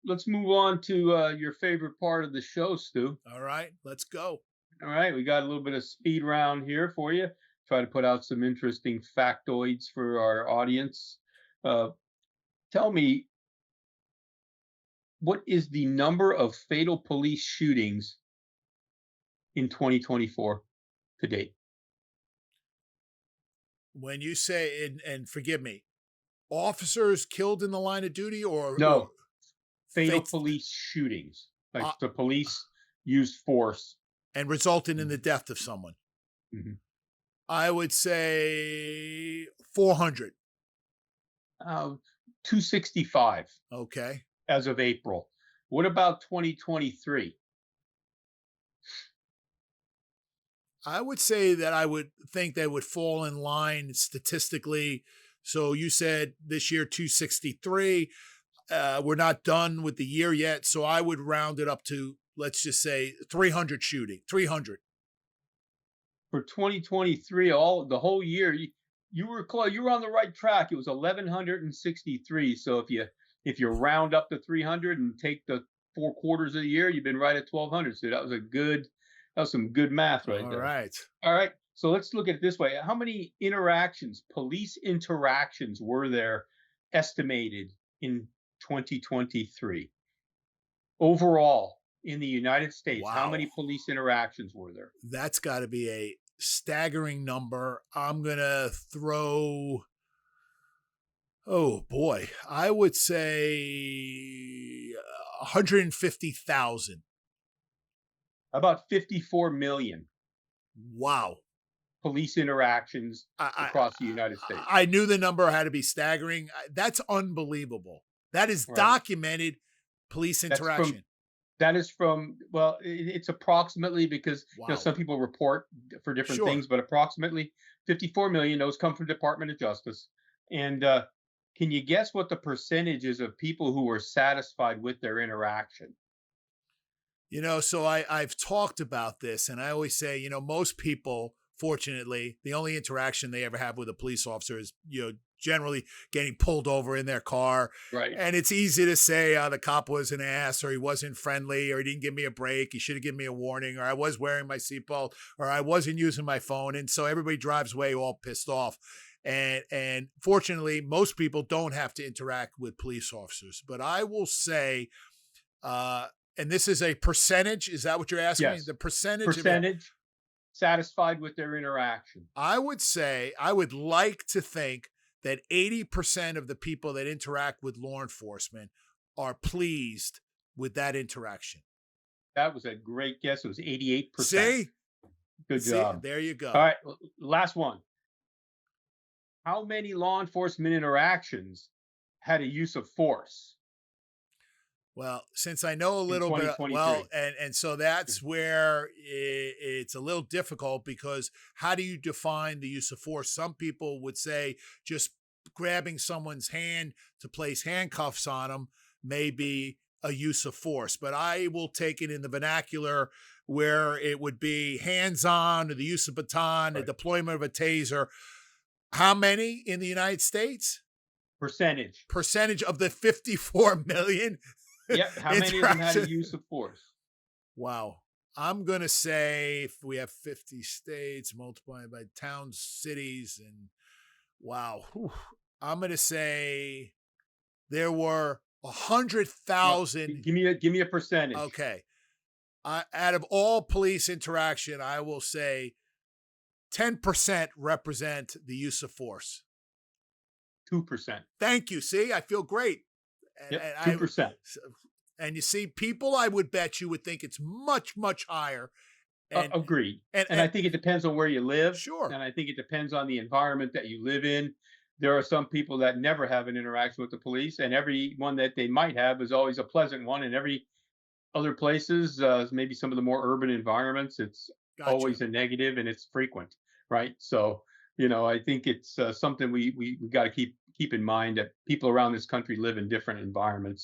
let's move on to your favorite part of the show, Stu. All right, let's go. All right, we got a little bit of speed round here for you. Try to put out some interesting factoids for our audience. Uh, Tell me, what is the number of fatal police shootings in 2024 to date? When you say, and forgive me, officers killed in the line of duty or No, fatal fates police shootings. uh, Like the police used force. and resulted in the Mhm, death of someone. mhm. I would say 400. Uh, 265 Okay. as of April. What about 2023? I would say that I would think they would fall in line statistically. So you said this year 263. We're not done with the year yet. So I would round it up to, let's just say 300 shooting, 300. For 2023, all the whole year, you were close. You were on the right track. It was 1,163. So if you round up to 300 and take the 4 quarters of the year, you've been right at 1,200. So that was some good math right All there. right. All right. So let's look at it this way. How many police interactions were there estimated in 2023? Overall, in the United States, how Wow. many police interactions were there? That's got to be a staggering number. I'm going to throw, oh boy, I would say 150,000. About 54 million Wow. police interactions I, across the United States. I knew the number had to be staggering. That's unbelievable. That is Right. documented police That's from interaction. that is from well, it's approximately because Wow. some people report for different Sure. things, but approximately 54 million. Those come from Department of Justice. And can you guess what the percentage is of people who were satisfied with their interaction? So I've talked about this, and I always say, most people, fortunately, the only interaction they ever have with a police officer is, generally getting pulled over in their car. Right. And it's easy to say, the cop was an ass, or he wasn't friendly, or he didn't give me a break. He should have given me a warning, or I was wearing my seatbelt, or I wasn't using my phone. And so everybody drives away all pissed off. And fortunately, most people don't have to interact with police officers. But I will say, uh, and this is a percentage. Is that what you're asking me? Yes. The percentage of it. Percentage satisfied with their interaction. I would say, I would like to think that 80% of the people that interact with law enforcement are pleased with that interaction. That was a great guess. It was 88%. See? Good See, job. there you All go. right, last one. How many law enforcement interactions had a use of force Well, since I know a in little bit, well, 2023? and so that's where it's a little difficult because how do you define the use of force? Some people would say just grabbing someone's hand to place handcuffs on them may be a use of force, but I will take it in the vernacular where it would be hands on, or the use of baton, the Right. deployment of a taser. How many in the United States? Percentage. Percentage of the 54 million Yep. How many of them had a interaction. use of force? Wow. I'm going to say if we have 50 states multiplied by towns, cities, and wow. Whew, I'm going to say there were No, 100,000. give me a percentage. Okay. Out of all police interaction, I will say 10% represent the use of force. 2%. Thank you. See, I feel great. And, Yep. and I, 2%. and you see, people, I would bet you would think it's much, much higher. And, Agreed. And I and think it depends on where you live, sure. and I think it depends on the environment that you live in. There are some people that never have an interaction with the police, and every one that they might have is always a pleasant one. And every other places, maybe some of the more urban environments, it's Gotcha. always a negative and it's frequent, right? So, I think it's something we got to keep in mind that people around this country live in different environments.